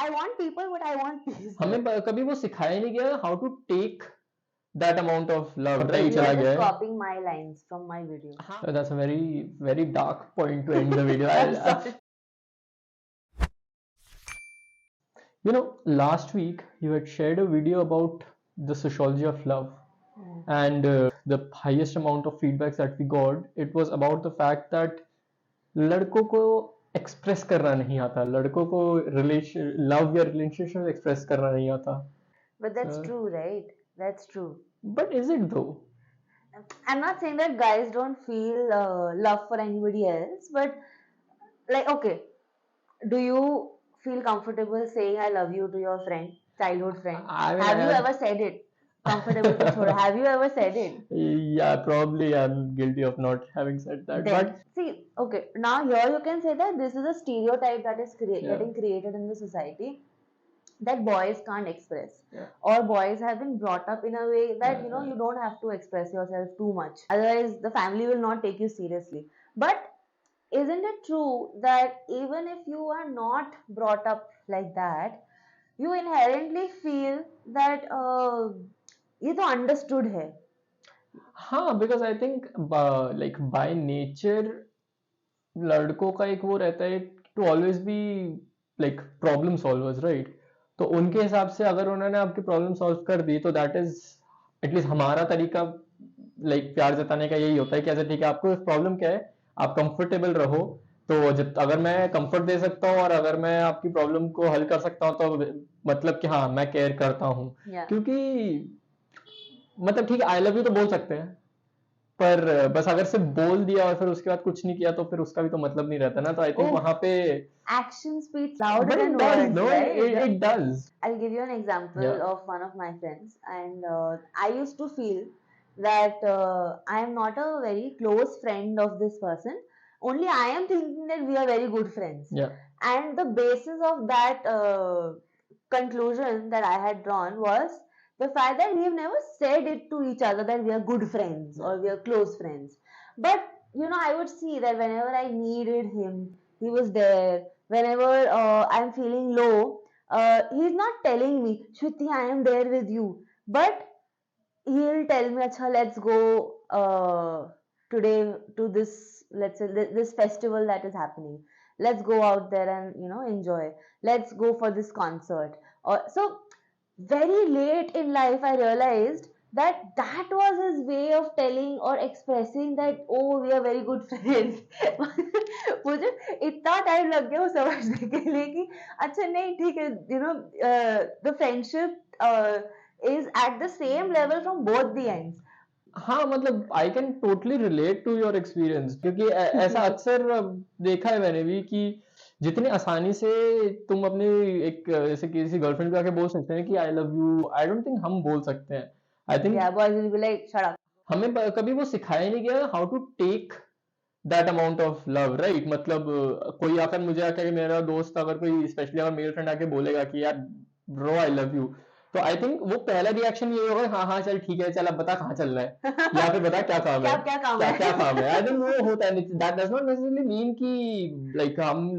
I want people, but I want peace. हमें कभी वो सिखाया नहीं गया how to take that amount of love, right? You चला are गया just है. copying my lines from my video. That's a very, very dark point to end the video. I'm sorry. You know, last week you had shared a video about the sociology of love, and the highest amount of feedbacks that we got, it was about the fact that लड़कों को express करना नहीं आता, लड़कों को relation love या relationship express करना नहीं आता. But that's true, right? That's true. But is it though? I'm not saying that guys don't feel love for anybody else, but like, okay, do you feel comfortable saying I love you to your friend, childhood friend? I mean, Have you ever said it? Comfortable to छोड़ो. Have you ever said it? Yeah, probably I'm guilty of not having said that. Then, But see, okay, now here you can say that this is a stereotype that is Yeah. getting created in the society, that boys can't express, Yeah. or boys have been brought up in a way that Yeah, you know yeah. you don't have to express yourself too much, otherwise the family will not take you seriously. But isn't it true that even if you are not brought up like that, you inherently feel that ये तो understood है? हाँ, because I think like by nature लड़कों का एक वो रहता है to always be like problem solvers, right? तो उनके हिसाब से अगर उन्होंने आपकी प्रॉब्लम सॉल्व कर दी तो दैट इज एटलीस्ट हमारा तरीका लाइक प्यार जताने का यही होता है कि ऐसा ठीक है, आपको प्रॉब्लम क्या है, आप कंफर्टेबल रहो. तो जब अगर मैं कंफर्ट दे सकता हूँ और अगर मैं आपकी प्रॉब्लम को हल कर सकता हूँ तो मतलब कि हाँ मैं केयर करता हूँ. Yeah. क्योंकि मतलब ठीक है आई लव यू तो बोल सकते हैं, पर बस अगर सिर्फ बोल दिया और फिर उसके बाद कुछ नहीं किया तो फिर उसका भी तो मतलब नहीं रहता ना. तो आई थिंक Oh. वहां पे Action speaks louder But than it does, words, no, right? it does. I'll give you an example Yeah. of one of my friends, and I used to feel that I am not a very close friend of this person. Only I am thinking that we are very good friends. Yeah. And the basis of that conclusion that I had drawn was the fact that we have never said it to each other that we are good friends or we are close friends. But you know, I would see that whenever I needed him, he was there. Whenever I'm feeling low, he's not telling me, Shruti, I am there with you. But he'll tell me, Acha, let's go today to this, let's say, this festival that is happening. Let's go out there and, you know, enjoy. Let's go for this concert. So, very late in life, I realized that that was his way of telling or expressing that, oh, we are very good friends. मुझे इतना time लग गया वो समझने के लिए कि अच्छा नहीं ठीक है, you know, the friendship is at the same level from both the ends. हाँ मतलब I can totally relate to your experience, क्योंकि ऐसा अक्सर देखा है मैंने भी कि जितनी आसानी से तुम अपनी एक जैसे किसी गर्लफ्रेंड को आके बोल सकते हैं कि I love you, I don't think हम बोल सकते हैं. I think Yeah, boys will be like, shut up. हमें कभी वो सिखाया नहीं गया how to take that amount of love, right? मतलब कोई आकर मुझे आकर मेरा दोस्त अगर कोई स्पेशली अगर मेल फ्रेंड आके बोलेगा कि यार ब्रो आई लव यू, तो आई थिंक वो पहला रिएक्शन ये होगा, हाँ हाँ चल ठीक है, चल अब बता कहाँ चलना है या फिर बता क्या काम है, क्या काम क्या है? क्या काम है. आई थिंक वो होता है. That does not necessarily mean कि लाइक हम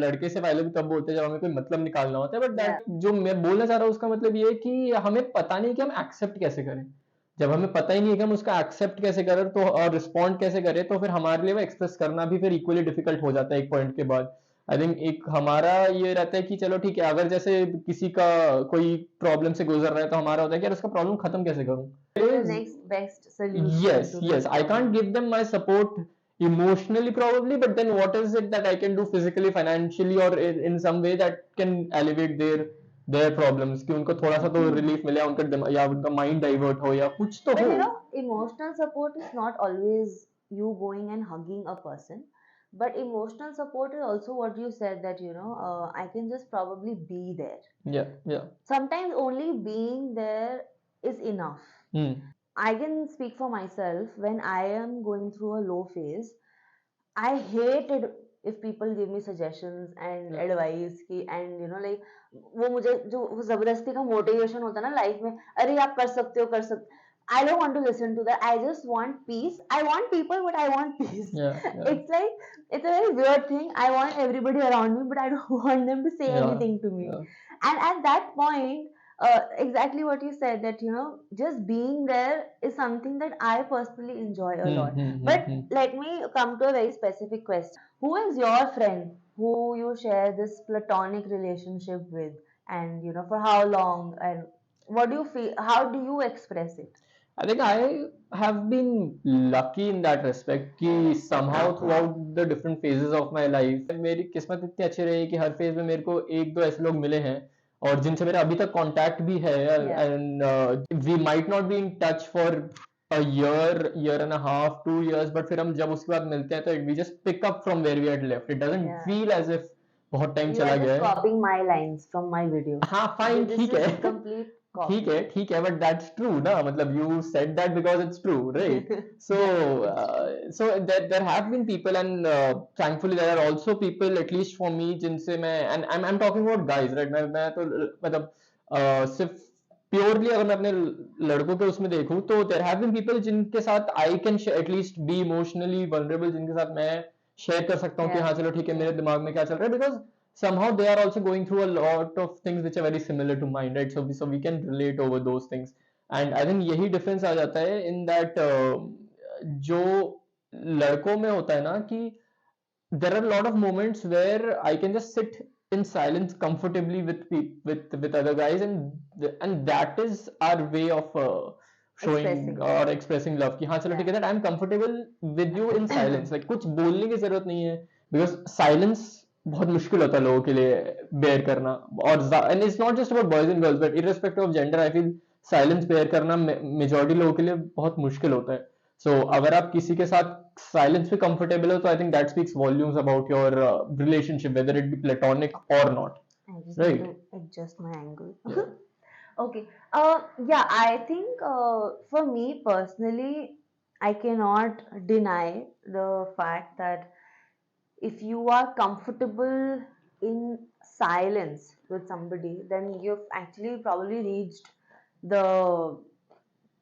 लड़के से आई लव यू तब बोलते हैं जब हमें कोई मतलब निकालना होता है. बट दैट जो मैं बोलना चाह रहा हूँ उसका मतलब ये है कि हमें पता नहीं कि हम एक्सेप्ट कैसे करें. जब हमें पता ही नहीं है कि हम उसका एक्सेप्ट कैसे करें तो और रिस्पॉन्ड कैसे करें, तो फिर हमारे लिए वो एक्सप्रेस करना भी फिर इक्वली डिफिकल्ट हो जाता है एक पॉइंट के बाद. आई थिंक एक हमारा ये रहता है कि चलो ठीक है, अगर जैसे किसी का कोई प्रॉब्लम से गुजर रहा है तो हमारा होता है कि यार उसका प्रॉब्लम खत्म कैसे करूं. The next best solution. Yes, to yes, this I can't problem. give them my support emotionally probably, but then what is it that I can do physically, financially or in some way that can elevate their problems, कि उनको थोड़ा सा तो relief मिले, उनका या उनका mind divert हो या कुछ तो But हो. you know, emotional support is not always you going and hugging a person. But emotional support is also what you said that, you know, I can just probably be there. Yeah, yeah. Sometimes only being there is enough. I can speak for myself. When I am going through a low phase, I hate it if people give me suggestions and Yeah. advice की, and you know like वो मुझे जो वो जबरदस्ती का motivation होता है ना लाइफ में, अरे आप कर सकते हो कर सकते. I don't want to listen to that. I just want peace. I want people, but I want peace. Yeah, yeah, It's like, it's a very weird thing. I want everybody around me, but I don't want them to say yeah, anything to me. yeah. And at that point, exactly what you said, that, just being there is something that I personally enjoy a Hmm, lot. hmm, But hmm. let me come to a very specific question. Who is your friend who you share this platonic relationship with? And, for how long? And what do you feel? How do you express it? I think I have been lucky in that respect कि somehow throughout the different phases of my life मेरी किस्मत इतनी अच्छी रही कि हर phase में मेरे को एक दो ऐसे लोग मिले हैं और जिनसे मेरा अभी तक कांटेक्ट भी है Yeah. And we might not be in touch for a year and a half 2 years but फिर हम जब उसके बाद मिलते हैं तो we just pick up from where we had left. It doesn't Yeah. feel as if बहुत time You चला are गया just है. copying my lines from my video. हाँ फाइन This ठीक is है complete copy. ठीक है बट दैट्स ट्रू ना मतलब you said that because it's true right so so there have been people and thankfully there are also people at least for me जिनसे मैं and I'm talking about guys right मैं तो मतलब सिर्फ purely अगर मैं अपने लड़कों के उसमें देखूं तो there have been people जिनके साथ I can at least be emotionally vulnerable जिनके साथ मैं शेयर कर सकता हूँ कि Yeah. हाँ चलो ठीक है मेरे दिमाग में क्या चल रहा है because somehow they are also going through a lot of things which are very similar to mine, right? So we can relate over those things. And I think यही difference आ जाता है in that जो लड़कों में होता है ना कि there are a lot of moments where I can just sit in silence comfortably with other guys and that is our way of showing Expressing. or expressing love कि हाँ चलो ठीक है that I'm comfortable with you in silence like कुछ बोलने की जरूरत नहीं है because silence बहुत मुश्किल होता है लोगों के लिए bear करना और and it's not just about boys and girls but irrespective of gender I feel silence bear करना majority लोगों के लिए बहुत मुश्किल होता है so अगर आप किसी के साथ silence पे comfortable हो तो I think that speaks volumes about your relationship whether it be platonic or not. I just Right. need to adjust my angle. Yeah. Okay. Yeah, I think for me personally, I cannot deny the fact that if you are comfortable in silence with somebody, then you've actually probably reached the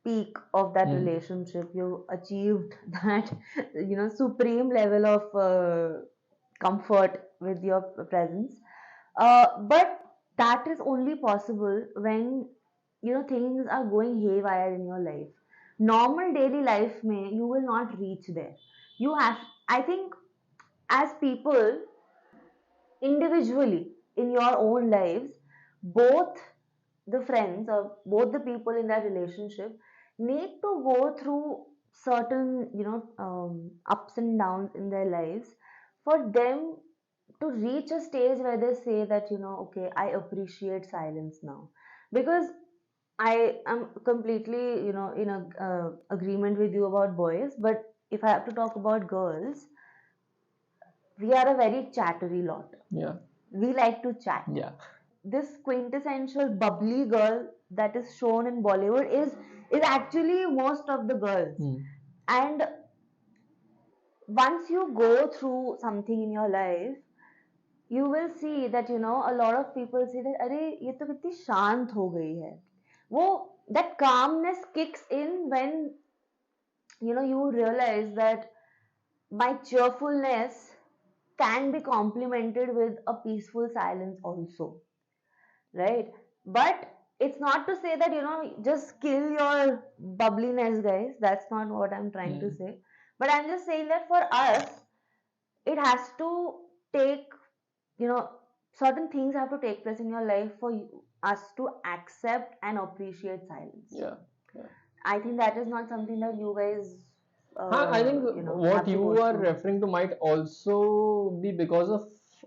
peak of that relationship. You achieved that, supreme level of comfort with your presence. But that is only possible when things are going haywire in your life. Normal daily life may you will not reach there. You have, I think, as people individually in your own lives, both the friends or both the people in that relationship need to go through certain ups and downs in their lives for them to reach a stage where they say that okay, I appreciate silence now. Because I am completely in a agreement with you about boys, but if I have to talk about girls, we are a very chattery lot. Yeah. We like to chat. Yeah. This quintessential bubbly girl that is shown in Bollywood is actually most of the girls. And once you go through something in your life, you will see that a lot of people say that अरे ये तो कितनी शांत हो गई है. वो that calmness kicks in when you realize that my cheerfulness can be complemented with a peaceful silence also, right? But it's not to say that just kill your bubbliness, guys. That's not what I'm trying to say. But I'm just saying that for us, it has to take, certain things have to take place in your life for us to accept and appreciate silence. Yeah. Yeah. I think that is not something that you guys I think have what to you go are through. referring to might also be because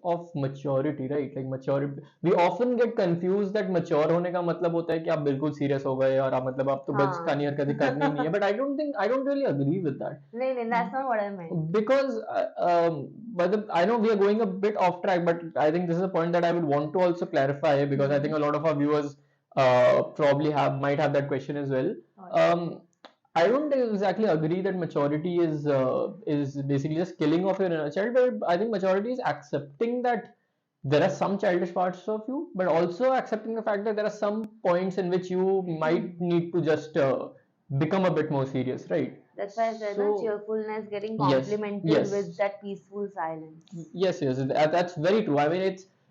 of maturity, right? Like maturity. We often get confused that mature होने का मतलब होता है कि आप बिल्कुल serious हो गए और आप मतलब आप तो बचकानी हरकतें करनी नहीं है. But I don't really agree with that. नहीं, that's not what I meant. Because I know we are going a bit off track, but I think this is a point that I would want to also clarify because I think a lot of our viewers probably might have that question as well. I don't exactly agree that maturity is basically just killing off your inner child, but I think maturity is accepting that there are some childish parts of you, but also accepting the fact that there are some points in which you might need to just become a bit more serious, right? That's why I said that So cheerfulness getting yes, complemented yes, with that peaceful silence. yes, that's very true. I mean,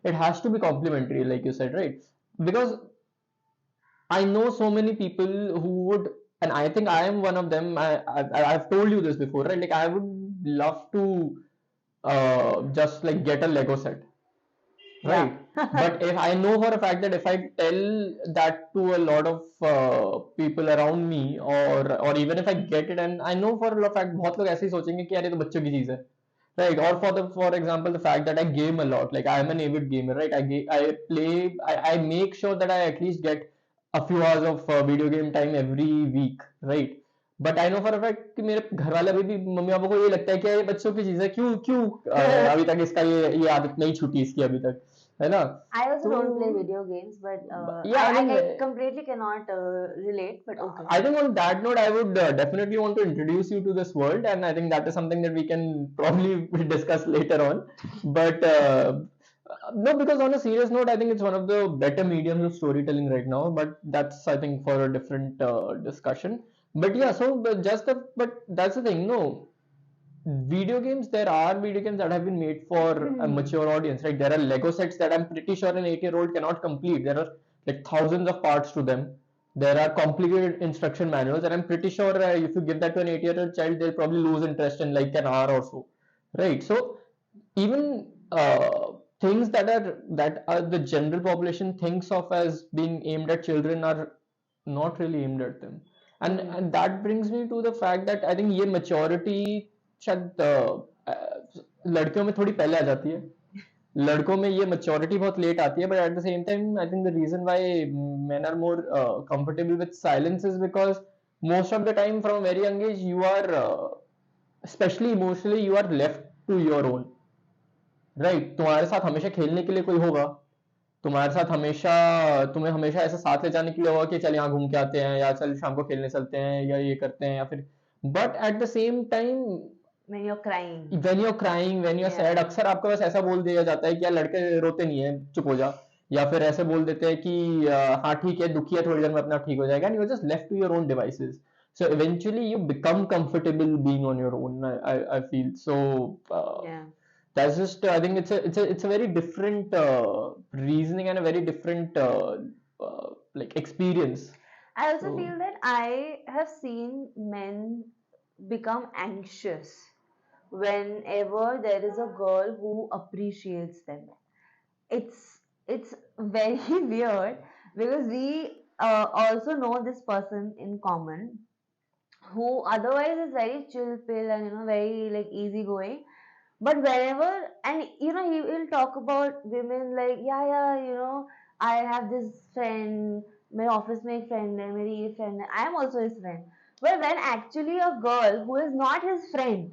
it has to be complementary, like you said, right? Because I know so many people who would, and I think I am one of them. I've told you this before, right? Like I would love to just like get a Lego set, Yeah. right? But if I know for a fact that if I tell that to a lot of people around me, or even if I get it, and I know for a fact बहुत लोग ऐसे ही सोचेंगे कि यार ये तो बच्चों की चीज है, right? Or for example, the fact that I game a lot, like I am an avid gamer, right? I play, I make sure that I at least get a few hours of video game time every week, right? But I know for a fact कि मेरे घर वाले अभी भी mummy papa को ये लगता है कि ये बच्चों की चीज है, क्यों क्यों अभी तक इसका ये आदत नहीं छूटी इसकी अभी तक, है ना? I also तो don't play video games, but yeah, I mean, I completely cannot relate, but okay. I think on that note, I would definitely want to introduce you to this world, and I think that is something that we can probably discuss later on. But no, because on a serious note, I think it's one of the better mediums of storytelling right now. But that's, I think, for a different discussion. But yeah, so but that's the thing. No, video games, there are video games that have been made for a mature audience, right? There are Lego sets that I'm pretty sure an 8-year-old cannot complete. There are like thousands of parts to them. There are complicated instruction manuals, and I'm pretty sure if you give that to an 8-year-old child, they'll probably lose interest in like an hour or so, right? So even things that are the general population thinks of as being aimed at children are not really aimed at them. And that brings me to the fact that I think ये maturity शायद लड़कियों में थोड़ी पहले आ जाती है, लड़कों में ये maturity बहुत लेट आती है, but at the same time I think the reason why men are more comfortable with silence is because most of the time from a very young age you are especially emotionally you are left to your own, right? तुम्हारे साथ हमेशा खेलने के लिए कोई होगा, तुम्हारे साथ हमेशा तुम्हें हमेशा ऐसा साथ ले जाने के लिए होगा कि चल यहाँ घूम के आते हैं, या चल शाम को खेलने चलते हैं, या ये करते हैं, या फिर but at the same time When you're crying. when you're crying, when you're Yeah. sad, अक्सर आपको बस ऐसा बोल दिया जाता है कि यार लड़के रोते नहीं है, चुप हो जा, या फिर ऐसे बोल देते हैं कि हाँ ठीक है, दुखी है, थोड़ी देर में अपने आप ठीक हो जाएगा, and you're just left to your own devices. So eventually you become comfortable being on your own. I feel so. Yeah. That's just I think it's a very different reasoning and a very different like experience. I also So feel that I have seen men become anxious whenever there is a girl who appreciates them. It's very weird because we also know this person in common who otherwise is very chill pill and very like easygoing, but whenever, and he will talk about women like, yeah, I have this friend, my office mate friend है, मेरी ये friend है, I am also his friend. But when actually a girl who is not his friend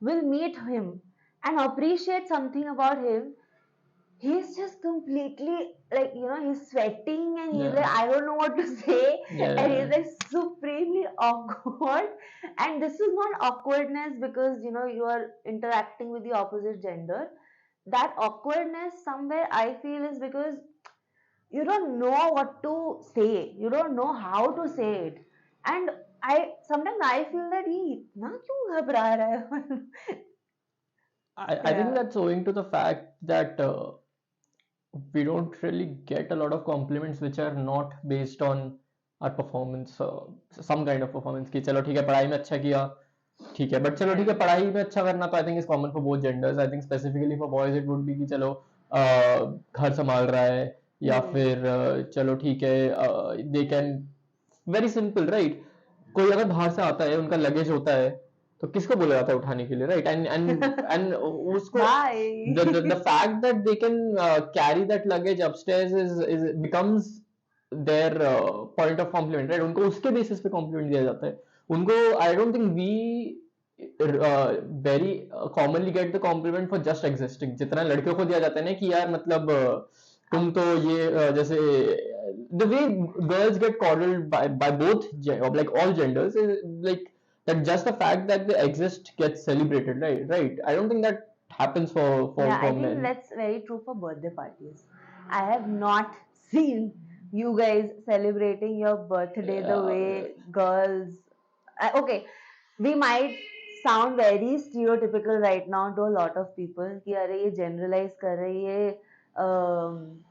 will meet him and appreciate something about him, he's just completely like, he's sweating and he's like, yeah, I don't know what to say, yeah, and yeah, he's like supremely awkward. And this is not awkwardness because you are interacting with the opposite gender. That awkwardness somewhere I feel is because you don't know what to say, you don't know how to say it. And sometimes I feel that he इतना क्यों घबरा रहा है. I think Yeah. that's owing to the fact that we don't really get a lot of compliments which are not based on our performance, some kind of performance कि चलो ठीक है पढ़ाई में अच्छा किया, ठीक है, बट चलो ठीक है पढ़ाई में अच्छा करना तो I think is common for both genders. I think specifically for boys it would be कि चलो घर संभाल रहा है, या फिर चलो ठीक है they can very simple right. कोई अगर बाहर से आता है, उनका लगेज होता है, तो किसको बोला जाता है उठाने के लिए, राइट? एंड उसको Bye. the fact that they can carry that luggage upstairs is becomes their point of compliment, right? उनको उसके बेसिस पे compliment दिया जाता है. उनको I don't think we very commonly get the compliment for just existing, जितना लड़कियों को दिया जाता है ना कि यार मतलब तुम तो ये जैसे the way girls get coddled by both like all genders is like that just the fact that they exist gets celebrated, right? I don't think that happens for Yeah, I think men. that's very true for birthday parties. I have not seen you guys celebrating your birthday the Yeah, way girls. Okay, we might sound very stereotypical right now to a lot of people कि अरे ये generalize कर रहे हैं, ये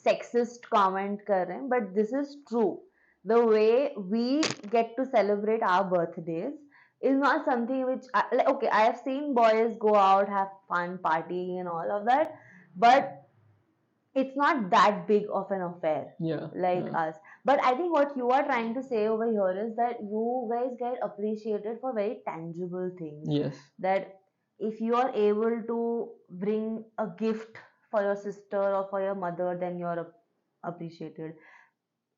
sexist comment कर रहे हैं, but this is true. The way we get to celebrate our birthdays is not something which like, okay, I have seen boys go out, have fun, partying and all of that, but it's not that big of an affair yeah, like yeah. us. But I think what you are trying to say over here is that you guys get appreciated for very tangible things. Yes. That if you are able to bring a gift for your sister or for your mother, then you're appreciated.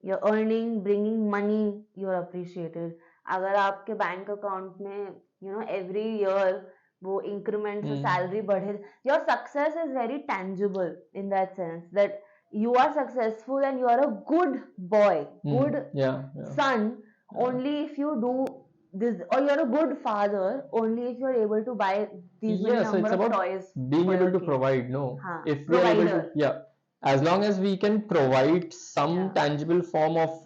You're earning, bringing money, you're appreciated. अगर आपके bank account में every year वो increment से salary बढ़े, your success is very tangible in that sense that you are successful and you are a good boy, good Yeah, yeah. son only if you do this, or you're a good father only if you're able to buy these many Yeah, so it's number of about toys being for able your to kid. provide, no? हाँ, If we are able to, provider. yeah, as long as we can provide some Yeah. tangible form of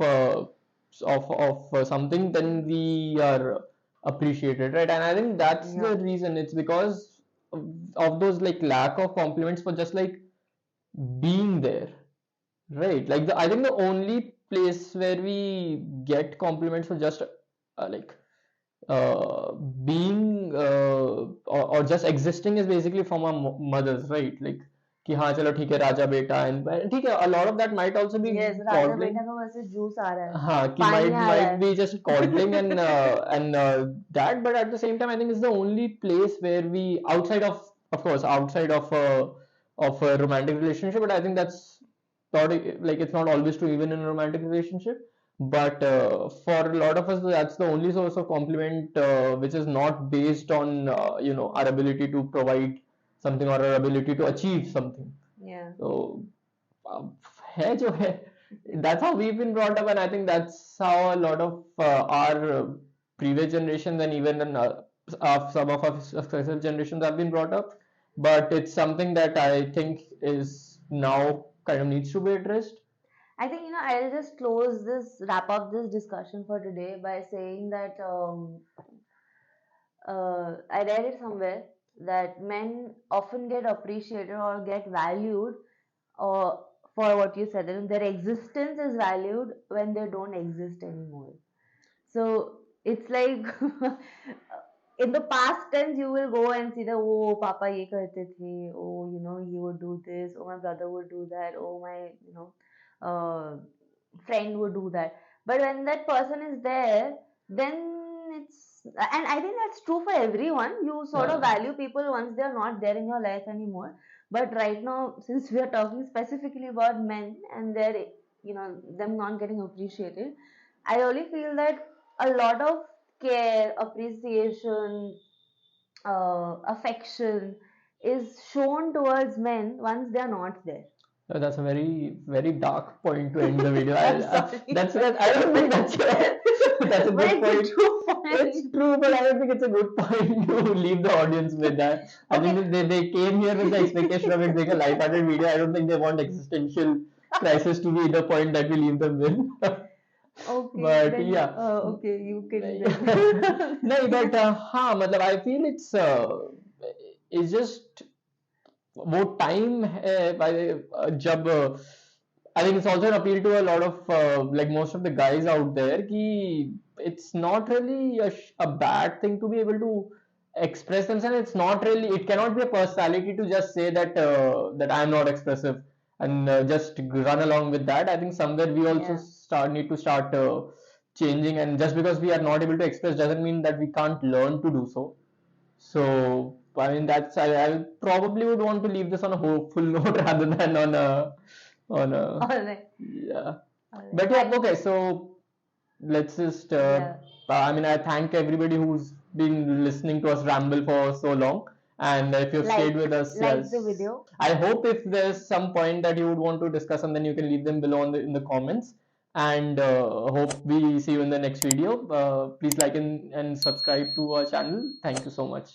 something, then we are appreciated, right? And I think that's the Yeah. reason. It's because of those like lack of compliments for just like being there, right? Like I think the only place where we get compliments for just like uh, being or just existing is basically from our mothers, right? Like कि हाँ चलो ठीक है राजा बेटा and ठीक है, a lot of that might also be Yes, Raja coddling. बेटा का वैसे जूस आ रहा है, हाँ कि पानी might आ रहा be है. just coddling and that, but at the same time I think it's the only place where we outside of course outside of a romantic relationship, but I think that's not like it's not always true even in a romantic relationship, but for a lot of us that's the only source of compliment which is not based on our ability to provide something or our ability to achieve something. Yeah. So है जो है, that's how we've been brought up, and I think that's how a lot of our previous generations and even some of our successive generations have been brought up. But it's something that I think is now kind of needs to be addressed. I think I'll just wrap up this discussion for today by saying that I read it somewhere that men often get appreciated or get valued or for what you said, and their existence is valued when they don't exist anymore. So it's like in the past tense, you will go and see the oh papa ye karte the, oh he would do this, oh my brother would do that, oh my friend would do that. But when that person is there, then it's, and I think that's true for everyone. You sort of Yeah. value people once they're not there in your life anymore. But right now, since we are talking specifically about men and their them not getting appreciated, I really feel that a lot of care, appreciation, affection is shown towards men once they are not there. That's a very, very dark point to end the video. I'm sorry. I don't think that's that's a But good it's a point. true point. It's true, but I don't think it's a good point to leave the audience with that. I Okay. think they came here with the expectation of it being a light-hearted video. I don't think they want existential crisis to be the point that we leave them with. Okay, But then yeah. okay, you can then. No, but हाँ मतलब I feel it's just वो time है जब I think it's also an appeal to a lot of like most of the guys out there कि it's not really a bad thing to be able to express themselves. It's not really, it cannot be a personality to just say that I'm not expressive and just run along with that. I think somewhere we also need to start changing, and just because we are not able to express doesn't mean that we can't learn to do so. So I mean I probably would want to leave this on a hopeful note rather than on a All right. yeah. All right. But yeah, okay. So let's just I mean I thank everybody who's been listening to us ramble for so long, and if you've stayed with us, like the video. I hope if there's some point that you would want to discuss, and then you can leave them below in the comments. And hope we see you in the next video. Please like and subscribe to our channel. Thank you so much.